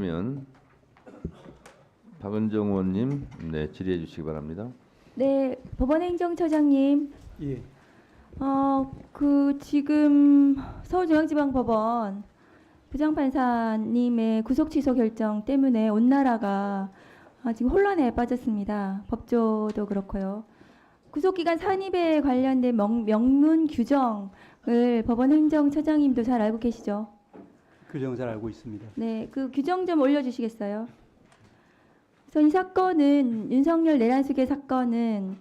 그러면 박은정 의원님, 네, 질의해 주시기 바랍니다. 네, 법원행정처장님, 예, 지금 서울중앙지방법원 부장판사님의 구속 취소 결정 때문에 온 나라가 지금 혼란에 빠졌습니다. 법조도 그렇고요. 구속기간 산입에 관련된 명문 규정을 법원행정처장님도 잘 알고 계시죠? 규정 잘 알고 있습니다. 네, 그 규정 좀 올려주시겠어요? 그래서 이 사건은 윤석열 내란숙의 사건은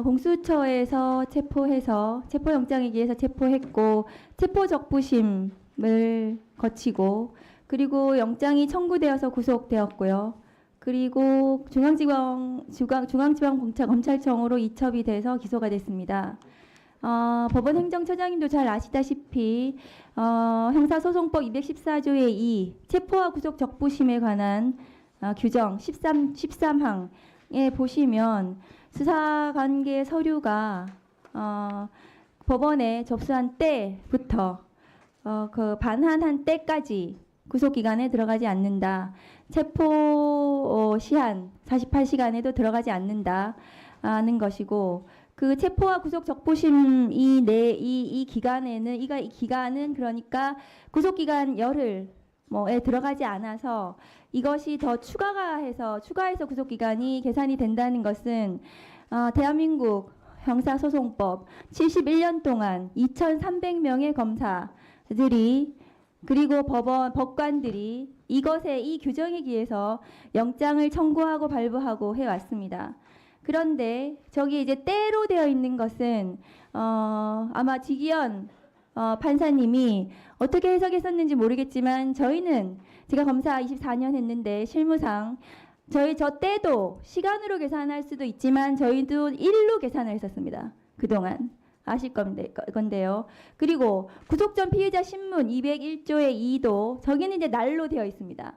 공수처에서 체포해서 체포영장에 의해서 체포했고 체포적부심을 거치고 그리고 영장이 청구되어서 구속되었고요. 그리고 중앙지방검찰청으로 이첩이 돼서 기소가 됐습니다. 법원행정처장님도 잘 아시다시피 형사소송법 214조의 2 체포와 구속 적부심에 관한 규정 13항에 보시면 수사관계 서류가 법원에 접수한 때부터 그 반환한 때까지 구속기간에 들어가지 않는다. 체포 시한 48시간에도 들어가지 않는다는 것이고 그 체포와 구속 적부심 이 기간에는 이 기간은 그러니까 구속기간 열흘 에 들어가지 않아서 이것이 더 추가해서 구속기간이 계산이 된다는 것은 대한민국 형사소송법 71년 동안 2,300명의 검사들이 그리고 법관들이 이 규정에 기해서 영장을 청구하고 발부하고 해왔습니다. 그런데 저기 이제 때로 되어 있는 것은 아마 지기현 판사님이 어떻게 해석했었는지 모르겠지만 저희는 제가 검사 24년 했는데 실무상 저 때도 시간으로 계산할 수도 있지만 저희도 일로 계산을 했었습니다. 그동안 아실 건데요. 그리고 구속 전 피의자 신문 201조의 2도 저기는 이제 날로 되어 있습니다.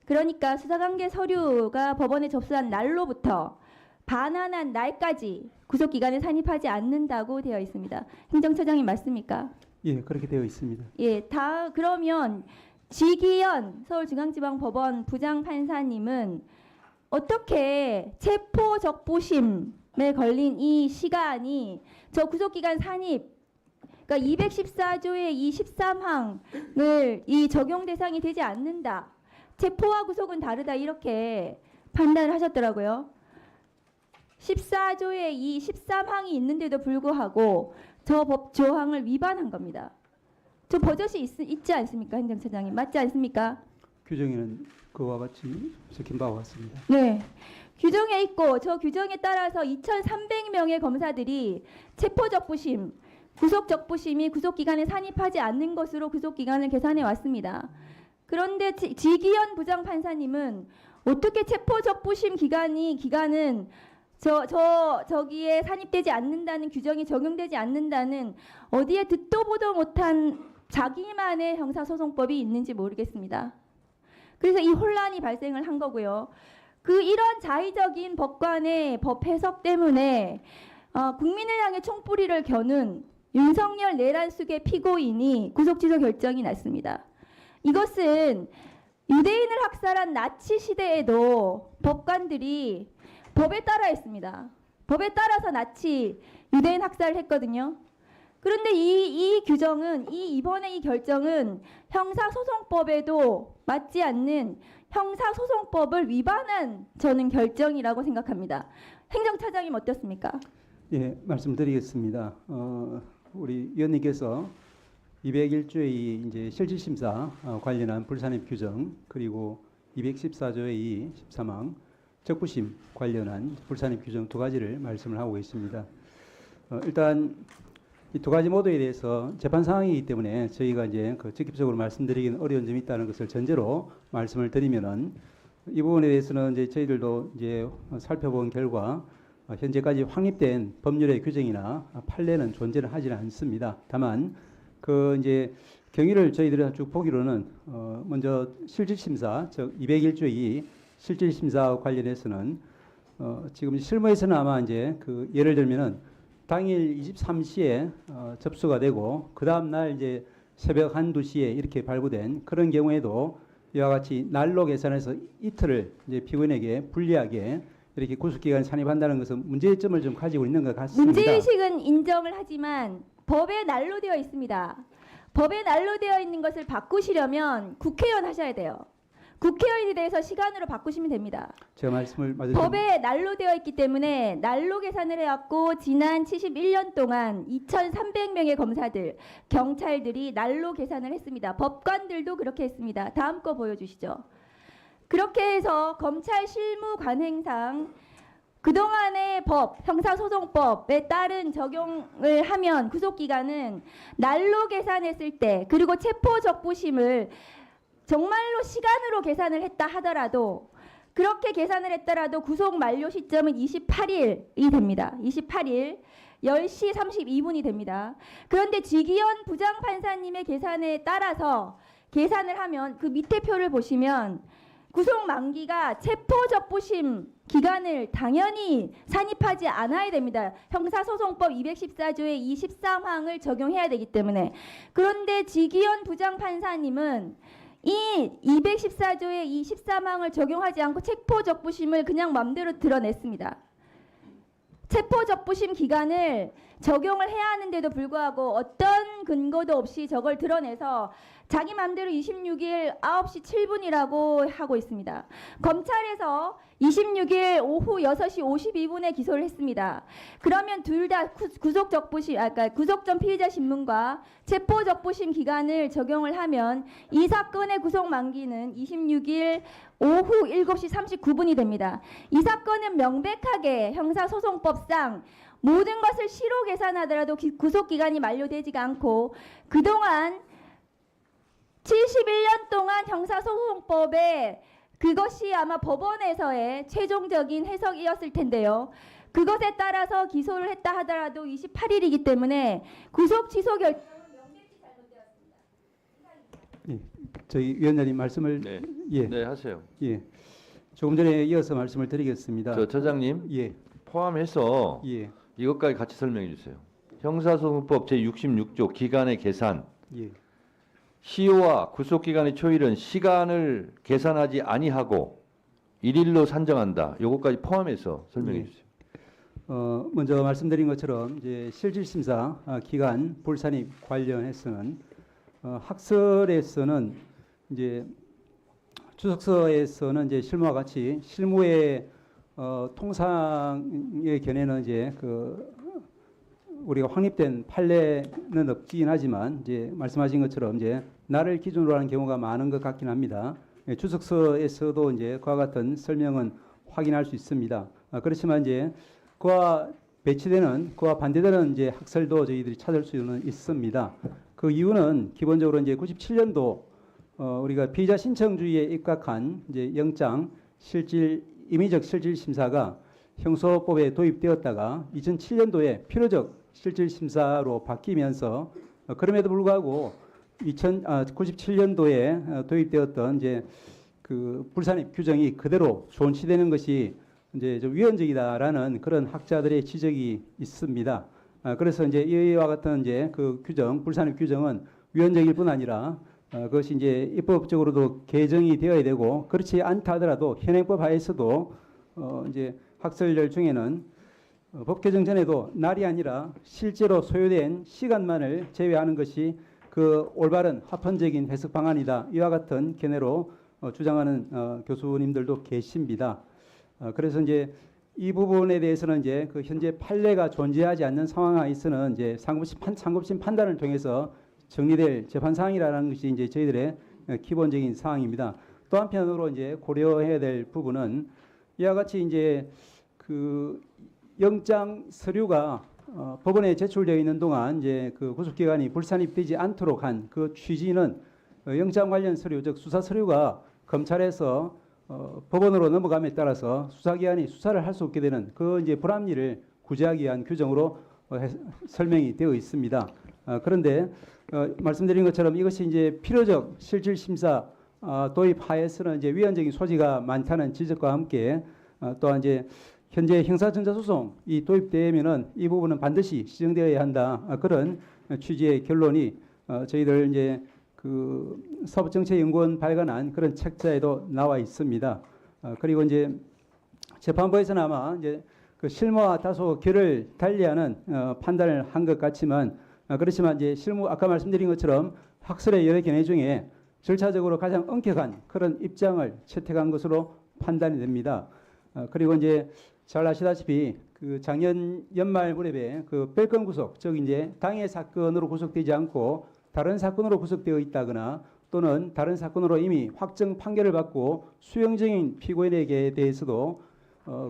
그러니까 수사관계 서류가 법원에 접수한 날로부터 반환한 날까지 구속기간에 산입하지 않는다고 되어 있습니다. 행정처장님 맞습니까? 예, 그렇게 되어 있습니다. 예, 그러면 지기현 서울중앙지방법원 부장판사님은 어떻게 체포적부심에 걸린 이 시간이 저 구속기간 산입 그러니까 214조의 이 13항을 이 적용 대상이 되지 않는다. 체포와 구속은 다르다 이렇게 판단을 하셨더라고요. 14조의 이 13항이 있는데도 불구하고 저 법 조항을 위반한 겁니다. 저 버젓이 있지 않습니까, 행정처장님? 맞지 않습니까? 규정에는 그와 같이 적힌 바와 같습니다. 네. 규정에 있고 저 규정에 따라서 2,300명의 검사들이 체포적부심, 구속적부심이 구속기간에 산입하지 않는 것으로 구속기간을 계산해 왔습니다. 그런데 지기현 부장판사님은 어떻게 체포적부심 기간은 저기에 산입되지 않는다는 규정이 적용되지 않는다는 어디에 듣도 보도 못한 자기만의 형사소송법이 있는지 모르겠습니다. 그래서 이 혼란이 발생을 한 거고요. 이런 자의적인 법관의 법 해석 때문에 국민을 향해 총뿌리를 겨눈 윤석열 내란숙의 피고인이 구속취소 결정이 났습니다. 이것은 유대인을 학살한 나치 시대에도 법관들이 법에 따라 했습니다. 법에 따라서 나치 유대인 학살을 했거든요. 그런데 이 규정은 이번에 이 결정은 형사소송법에도 맞지 않는 형사소송법을 위반한 저는 결정이라고 생각합니다. 행정처장님 어떻습니까? 예, 말씀드리겠습니다. 우리 위원님께서 201조의 이제 실질심사 관련한 불산입 규정 그리고 214조의 2 13항 적부심 관련한 불산입 규정 두 가지를 말씀을 하고 계십니다. 일단 이 두 가지 모두에 대해서 재판 상황이기 때문에 저희가 이제 직접적으로 말씀드리기는 어려운 점이 있다는 것을 전제로 말씀을 드리면은 이 부분에 대해서는 이제 저희들도 이제 살펴본 결과 현재까지 확립된 법률의 규정이나 판례는 존재를 하지는 않습니다. 다만 이제 경위를 저희들이 쭉 보기로는 먼저 실질심사 즉 201조의 실질심사 관련해서는 지금 실무에서는 아마 이제 예를 들면은 당일 23시에 접수가 되고 그 다음 날 이제 새벽 1, 2시에 이렇게 발부된 그런 경우에도 이와 같이 날로 계산해서 이틀을 이제 피고인에게 불리하게 이렇게 구속기간 산입한다는 것은 문제점을 좀 가지고 있는 것 같습니다. 문제의식은 인정을 하지만 법에 난로되어 있습니다. 법에 난로되어 있는 것을 바꾸시려면 국회의원 하셔야 돼요. 국회의원에 대해서 시간으로 바꾸시면 됩니다. 제가 말씀을 맞으신 법에 난로되어 있기 때문에 난로 계산을 해왔고 지난 71년 동안 2,300명의 검사들, 경찰들이 난로 계산을 했습니다. 법관들도 그렇게 했습니다. 다음 거 보여주시죠. 그렇게 해서 검찰 실무 관행상 그동안의 법, 형사소송법에 따른 적용을 하면 구속기간은 날로 계산했을 때 그리고 체포적부심을 정말로 시간으로 계산을 했다 하더라도 그렇게 계산을 했더라도 구속 만료 시점은 28일이 됩니다. 28일 10시 32분이 됩니다. 그런데 지기현 부장판사님의 계산에 따라서 계산을 하면 그 밑에 표를 보시면 구속 만기가 체포적부심 기간을 당연히 산입하지 않아야 됩니다. 형사소송법 214조의 23항을 적용해야 되기 때문에. 그런데 지기현 부장판사님은 이 214조의 23항을 적용하지 않고 체포적부심을 그냥 맘대로 드러냈습니다. 체포적부심 기간을 적용을 해야 하는데도 불구하고 어떤 근거도 없이 저걸 드러내서 자기 맘대로 26일 9시 7분이라고 하고 있습니다. 검찰에서 26일 오후 6시 52분에 기소를 했습니다. 그러면 둘 다 구속적부심, 그러니까 구속전 피의자 신문과 체포적부심 기간을 적용을 하면 이 사건의 구속 만기는 26일 오후 7시 39분이 됩니다. 이 사건은 명백하게 형사소송법상 모든 것을 시로 계산하더라도 구속기간이 만료되지가 않고 그동안 71년 동안 형사소송법에 그것이 아마 법원에서의 최종적인 해석이었을 텐데요. 그것에 따라서 기소를 했다 하더라도 28일이기 때문에 구속 취소 결정은 명백히 잘못되었습니다. 예, 저희 위원장님 말씀을 네. 예, 네, 하세요. 예, 조금 전에 이어서 말씀을 드리겠습니다. 저 처장님 예, 포함해서 예, 이것까지 같이 설명해 주세요. 형사소송법 제66조 기간의 계산. 예. 시효와 구속기간의 초일은 시간을 계산하지 아니하고 일일로 산정한다. 요것까지 포함해서 설명해 예. 주세요. 먼저 말씀드린 것처럼 이제 실질심사 기간 불산입 관련해서는 학설에서는 이제 주석서에서는 이제 실무와 같이 실무의 통상의 견해는 이제 우리가 확립된 판례는 없긴 하지만 이제 말씀하신 것처럼 이제 날을 기준으로 하는 경우가 많은 것 같긴 합니다. 주석서에서도 이제 그와 같은 설명은 확인할 수 있습니다. 그렇지만 이제 그와 배치되는 그와 반대되는 이제 학설도 저희들이 찾을 수는 있습니다. 그 이유는 기본적으로 이제 97년도 우리가 피의자 신청주의에 입각한 이제 영장 임의적 실질 심사가 형소법에 도입되었다가 2007년도에 필요적 실질 심사로 바뀌면서 그럼에도 불구하고 97년도에 도입되었던 이제 그 불산입 규정이 그대로 존치되는 것이 이제 좀 위헌적이다라는 그런 학자들의 지적이 있습니다. 그래서 이제 이와 같은 이제 그 규정, 불산입 규정은 위헌적일 뿐 아니라 그것이 이제 입법적으로도 개정이 되어야 되고 그렇지 않다 하더라도 현행법 하에서도 이제 학설들 중에는 법 개정 전에도 날이 아니라 실제로 소요된 시간만을 제외하는 것이 그 올바른 합헌적인 해석 방안이다. 이와 같은 견해로 주장하는 교수님들도 계십니다. 그래서 이제 이 부분에 대해서는 이제 그 현재 판례가 존재하지 않는 상황하에서는 이제 상급심 판단을 통해서 정리될 재판 사항이라는 것이 이제 저희들의 기본적인 사항입니다. 또 한편으로 이제 고려해야 될 부분은 이와 같이 이제 그 영장 서류가 법원에 제출되어 있는 동안 이제 그 구속기간이 불산입되지 않도록 한 그 취지는 영장 관련 서류, 즉 수사 서류가 검찰에서 법원으로 넘어감에 따라서 수사기관이 수사를 할 수 없게 되는 그 이제 불합리를 구제하기 위한 규정으로 설명이 되어 있습니다. 그런데 말씀드린 것처럼 이것이 이제 필요적 실질 심사 도입하에서는 이제 위헌적인 소지가 많다는 지적과 함께 또한 이제 현재 형사전자소송이 도입되면은 이 부분은 반드시 시정되어야 한다. 그런 취지의 결론이 저희들 이제 그 사법정책연구원 발간한 그런 책자에도 나와 있습니다. 그리고 이제 재판부에서는 아마 이제 그 실무와 다소 결을 달리하는 판단을 한 것 같지만 그렇지만 이제 실무 아까 말씀드린 것처럼 학설의 여러 견해 중에 절차적으로 가장 엄격한 그런 입장을 채택한 것으로 판단이 됩니다. 그리고 이제 잘 아시다시피 그 작년 연말 무렵에 그 별건 구속, 즉 이제 당해 사건으로 구속되지 않고 다른 사건으로 구속되어 있다거나 또는 다른 사건으로 이미 확정 판결을 받고 수용 중인 피고인에게 대해서도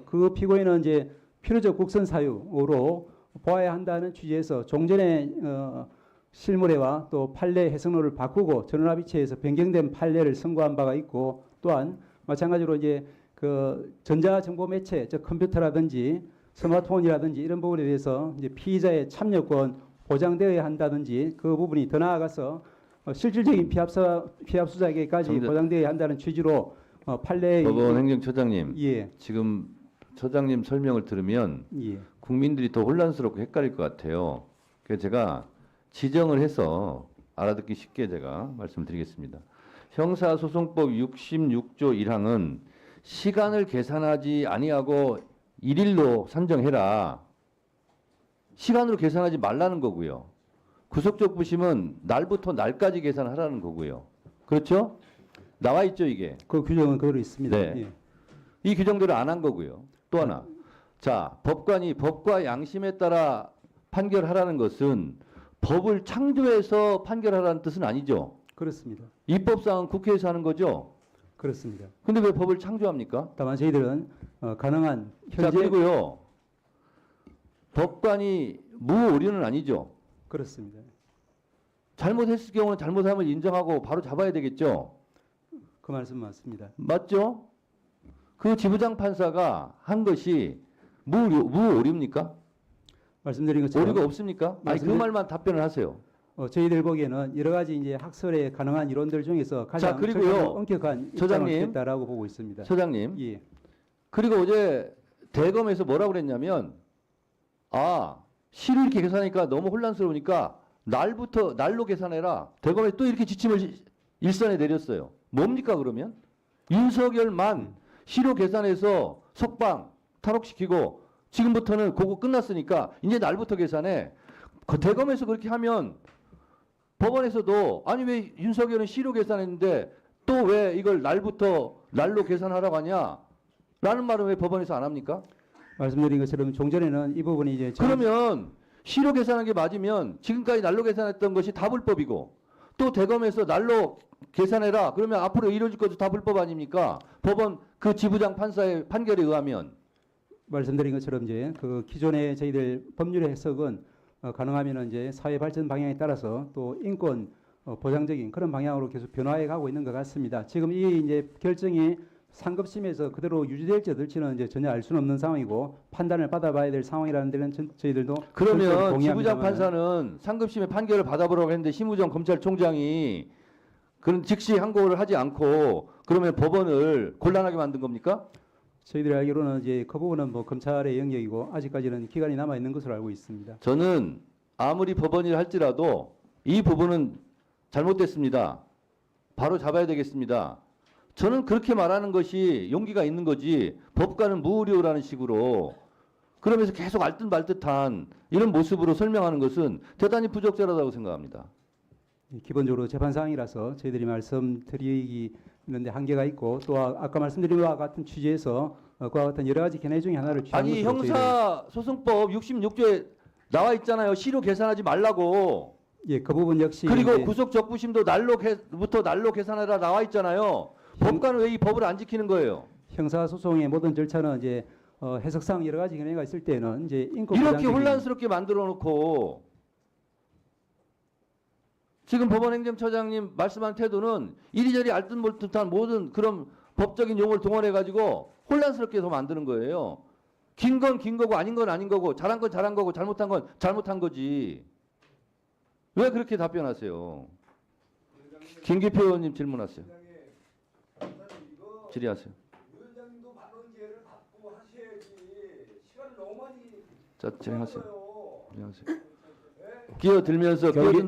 그 피고인은 이제 필요적 국선 사유로 보아야 한다는 취지에서 종전의 실무례와 또 판례 해석론을 바꾸고 전원합의체에서 변경된 판례를 선고한 바가 있고 또한 마찬가지로 이제 그 전자정보 매체, 즉 컴퓨터라든지 스마트폰이라든지 이런 부분에 대해서 이제 피의자의 참여권 보장되어야 한다든지 그 부분이 더 나아가서 실질적인 피합수자에게까지 정답. 보장되어야 한다는 취지로 판례 법원 행정처장님, 예, 지금 처장님 설명을 들으면 예. 국민들이 더 혼란스럽고 헷갈릴 것 같아요. 그래서 제가 지정을 해서 알아듣기 쉽게 제가 말씀드리겠습니다. 형사소송법 66조 1항은 시간을 계산하지 아니하고 일일로 산정해라. 시간으로 계산하지 말라는 거고요. 구속적 부심은 날부터 날까지 계산하라는 거고요. 그렇죠? 나와 있죠, 이게. 그 규정은 그대로 있습니다. 네. 예. 이 규정대로 안 한 거고요. 또 하나. 자, 법관이 법과 양심에 따라 판결하라는 것은 법을 창조해서 판결하라는 뜻은 아니죠. 그렇습니다. 입법사항은 국회에서 하는 거죠. 그렇습니다. 근데 왜 법을 창조합니까? 다만 저희들은 가능한 자, 현재 그리고요. 법관이 무오류는 아니죠. 그렇습니다. 잘못했을 경우는 잘못함을 인정하고 바로 잡아야 되겠죠. 그 말씀 맞습니다. 맞죠? 그 지부장 판사가 한 것이 무오류입니까? 말씀드린 것처럼 오류가 없습니까? 아니 그 말만 답변을 하세요. 저희들 보기에는 여러 가지 이제 학설의 가능한 이론들 중에서 가장 그리고요. 절차적으로 엄격한 입장을 처장님. 취했다라고 보고 있습니다. 처장님. 예, 그리고 어제 대검에서 뭐라고 그랬냐면 시를 이렇게 계산하니까 너무 혼란스러우니까 날로 계산해라. 대검에 또 이렇게 지침을 일선에 내렸어요. 뭡니까 그러면? 윤석열만 시로 계산해서 석방 탈옥시키고 지금부터는 그거 끝났으니까 이제 날부터 계산해. 대검에서 그렇게 하면 법원에서도 아니 왜 윤석열은 시로 계산했는데 또 왜 이걸 날로 계산하라고 하냐? 라는 말은 왜 법원에서 안 합니까? 말씀드린 것처럼 종전에는 이 부분이 이제 그러면 시로 계산한 게 맞으면 지금까지 날로 계산했던 것이 다 불법이고 또 대검에서 날로 계산해라. 그러면 앞으로 이루어질 것도 다 불법 아닙니까? 법원 그 지부장 판사의 판결에 의하면. 말씀드린 것처럼 이제 그 기존의 저희들 법률의 해석은 가능하면 이제 사회 발전 방향에 따라서 또 인권 보장적인 그런 방향으로 계속 변화해 가고 있는 것 같습니다. 지금 이 이제 결정이 상급심에서 그대로 유지될지 어떨지는 이제 전혀 알 수는 없는 상황이고 판단을 받아봐야 될 상황이라는 데는 저희들도 그러면 지부장 동의합니다만 판사는 상급심의 판결을 받아보라고 했는데 심우정 검찰총장이 그런 즉시 항고를 하지 않고 그러면 법원을 곤란하게 만든 겁니까? 저희들이 알기로는 이제 그 부분은 뭐 검찰의 영역이고 아직까지는 기간이 남아 있는 것으로 알고 있습니다. 저는 아무리 법원이라 할지라도 이 부분은 잘못됐습니다. 바로 잡아야 되겠습니다. 저는 그렇게 말하는 것이 용기가 있는 거지 법관은 무의료라는 식으로 그러면서 계속 알듯 말듯한 이런 모습으로 설명하는 것은 대단히 부적절하다고 생각합니다. 기본적으로 재판 사항이라서 저희들이 말씀드리는데 한계가 있고 또 아까 말씀드린 바와 같은 취지에서 그와 같은 여러 가지 견해 중에 하나를 취한 아니 것으로 형사소송법 66조에 나와 있잖아요. 시로 계산하지 말라고. 예, 그 부분 역시 그리고 이제 구속적부심도 날로부터 날로 계산해라 나와 있잖아요. 법관은 왜 이 법을 안 지키는 거예요? 형사소송의 모든 절차는 이제 해석상 여러 가지 견해가 있을 때는 이제 인권 이렇게 보장적인- 혼란스럽게 만들어 놓고 지금 법원행정처장님 말씀한 태도는 이리저리 알듯 몰듯한 모든 그런 법적인 용어를 동원해 가지고 혼란스럽게 더 만드는 거예요. 긴 건 긴 거고 아닌 건 아닌 거고 잘한 건 잘한 거고 잘못한 건 잘못한 거지. 왜 그렇게 답변하세요? 김기표 의원님 질문하세요. 질의하세요. 위원장님도 발언기회를 갖고 하셔야지. 시간을 너무 많이 자, 진행하세요. 끌어요. 안녕하세요. 끼어들면서 경기- 끼어든다.